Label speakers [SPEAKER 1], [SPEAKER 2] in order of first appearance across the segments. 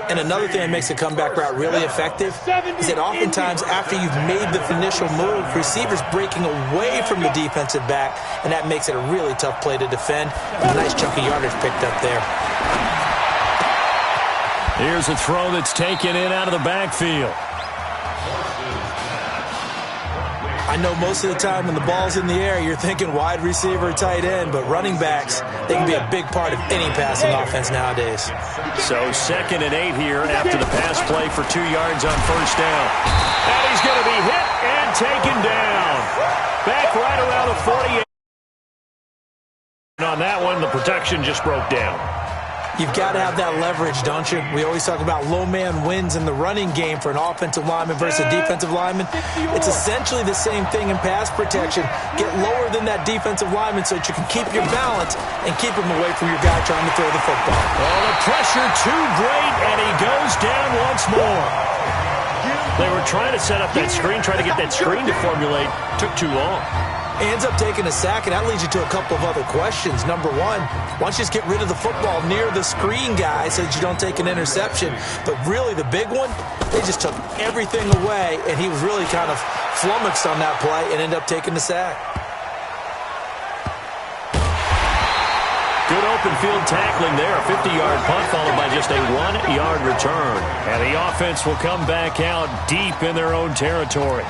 [SPEAKER 1] And another thing that makes a comeback route really effective is that oftentimes after you've made the initial move, receivers breaking away from the defensive back, and that makes it a really tough play to defend. A nice chunk of yardage picked up there.
[SPEAKER 2] Here's a throw that's taken in out of the backfield.
[SPEAKER 1] I know most of the time when the ball's in the air, you're thinking wide receiver, tight end, but running backs, they can be a big part of any passing offense nowadays.
[SPEAKER 2] So 2nd and 8 here after the pass play for 2 yards on first down. And he's going to be hit and taken down. Back right around the 48. On that one, the protection just broke down.
[SPEAKER 1] You've got to have that leverage, don't you? We always talk about low man wins in the running game for an offensive lineman versus a defensive lineman. It's essentially the same thing in pass protection. Get lower than that defensive lineman so that you can keep your balance and keep him away from your guy trying to throw the football.
[SPEAKER 2] Oh, the pressure too great, and he goes down once more. They were trying to set up that screen, trying to get that screen to formulate. Took too long.
[SPEAKER 1] Ends up taking a sack, and that leads you to a couple of other questions. Number one, why don't you just get rid of the football near the screen guy so that you don't take an interception? But really the big one, they just took everything away, and he was really kind of flummoxed on that play and ended up taking the sack.
[SPEAKER 2] Good open field tackling there. A 50-yard punt followed by just a 1-yard return. And the offense will come back out deep in their own territory.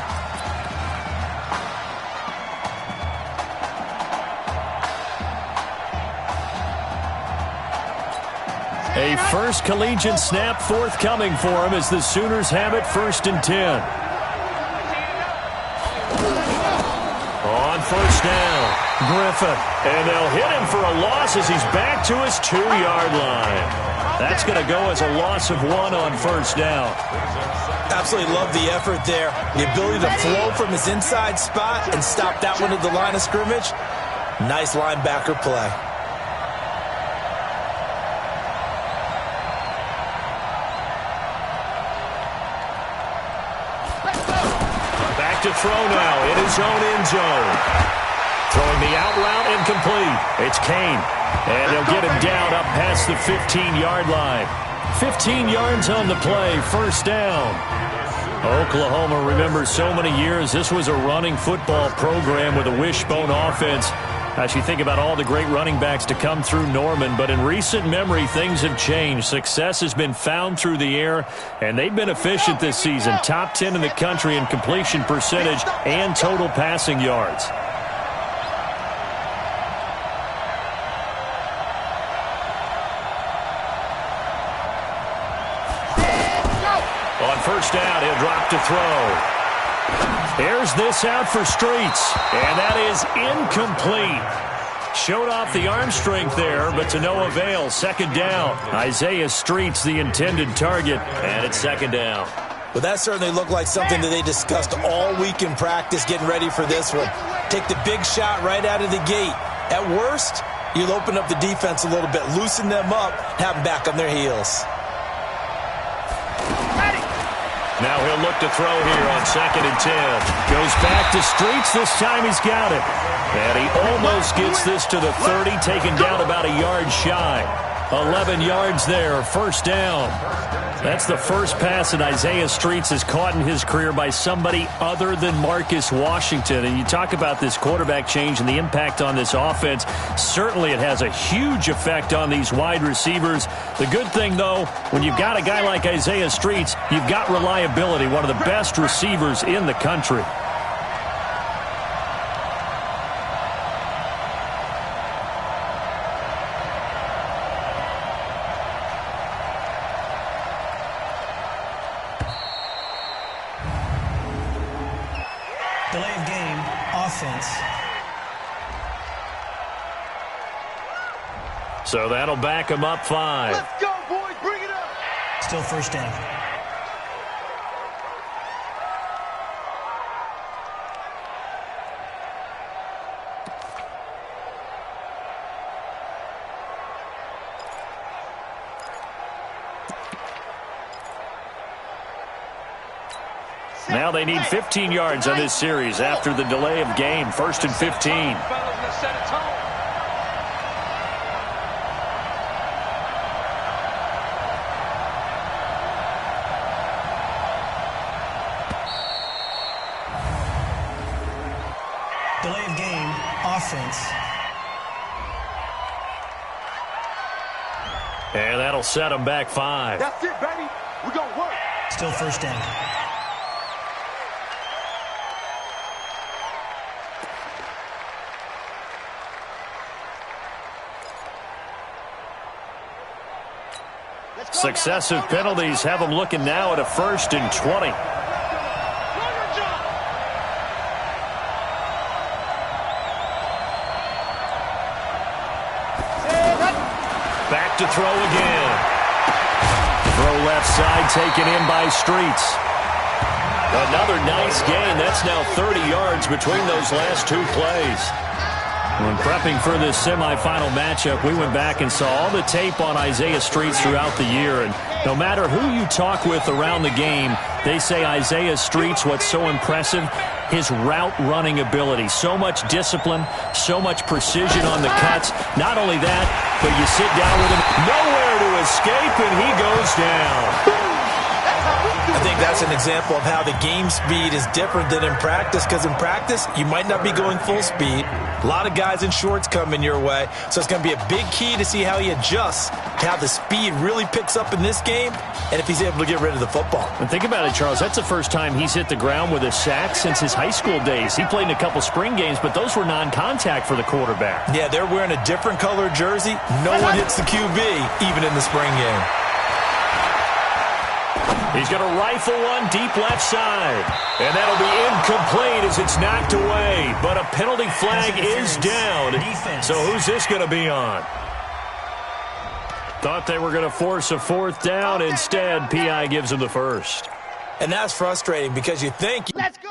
[SPEAKER 2] A first collegiate snap forthcoming for him as the Sooners have it 1st and 10. On first down, Griffin. And they'll hit him for a loss as he's back to his 2-yard line. That's going to go as a loss of 1 on first down.
[SPEAKER 1] Absolutely love the effort there. The ability to flow from his inside spot and stop that one at the line of scrimmage. Nice linebacker play.
[SPEAKER 2] To throw now in his own end zone. Throwing the out route incomplete. It's Kane. And they'll get him down up past the 15-yard line. 15 yards on the play, first down. Oklahoma, remember so many years, this was a running football program with a wishbone offense. As you think about all the great running backs to come through Norman, but in recent memory, things have changed. Success has been found through the air, and they've been efficient this season. Top 10 in the country in completion percentage and total passing yards. On first down, he'll drop to throw. Here's this out for Streets, and that is incomplete. Showed off the arm strength there, but to no avail. 2nd down. Isaiah Streets, the intended target, and it's 2nd down.
[SPEAKER 1] Well, that certainly looked like something that they discussed all week in practice getting ready for this one. Take the big shot right out of the gate. At worst, you'll open up the defense a little bit, loosen them up, have them back on their heels.
[SPEAKER 2] Now he'll look to throw here on 2nd and 10. Goes back to Streets. This time he's got it. And he almost gets this to the 30, taken down about a yard shy. 11 yards there, first down. That's the first pass that Isaiah Streets has caught in his career by somebody other than Marcus Washington. And you talk about this quarterback change and the impact on this offense. Certainly it has a huge effect on these wide receivers. The good thing, though, when you've got a guy like Isaiah Streets, you've got reliability, one of the best receivers in the country.
[SPEAKER 3] Delay of game, offense.
[SPEAKER 2] So that'll back him up 5.
[SPEAKER 4] Let's go, boys. Bring it up.
[SPEAKER 3] Still first down.
[SPEAKER 2] Now they need 15 yards on this series after the delay of game. 1st and 15.
[SPEAKER 3] Delay of game, offense.
[SPEAKER 2] And that'll set him back 5.
[SPEAKER 4] That's it, baby. We're going to work.
[SPEAKER 3] Still first down.
[SPEAKER 2] Successive penalties have them looking now at a 1st and 20. Back to throw again. Throw left side taken in by Streets. Another nice gain. That's now 30 yards between those last 2 plays. When prepping for this semifinal matchup, we went back and saw all the tape on Isaiah Streets throughout the year. And no matter who you talk with around the game, they say Isaiah Streets, what's so impressive, his route running ability. So much discipline, so much precision on the cuts. Not only that, but you sit down with him, nowhere to escape, and he goes down.
[SPEAKER 1] I think that's an example of how the game speed is different than in practice, because in practice, you might not be going full speed. A lot of guys in shorts coming your way, so it's going to be a big key to see how he adjusts, to how the speed really picks up in this game, and if he's able to get rid of the football.
[SPEAKER 2] And think about it, Charles. That's the first time he's hit the ground with a sack since his high school days. He played in a couple spring games, but those were non-contact for the quarterback.
[SPEAKER 1] Yeah, they're wearing a different color jersey. No one hits the QB, even in the spring game.
[SPEAKER 2] He's going to rifle one deep left side. And that'll be incomplete as it's knocked away. But a penalty flag is down. So who's this going to be on? Thought they were going to force a 4th down. Instead, PI gives him the 1st.
[SPEAKER 1] And that's frustrating because you think...
[SPEAKER 4] Let's go.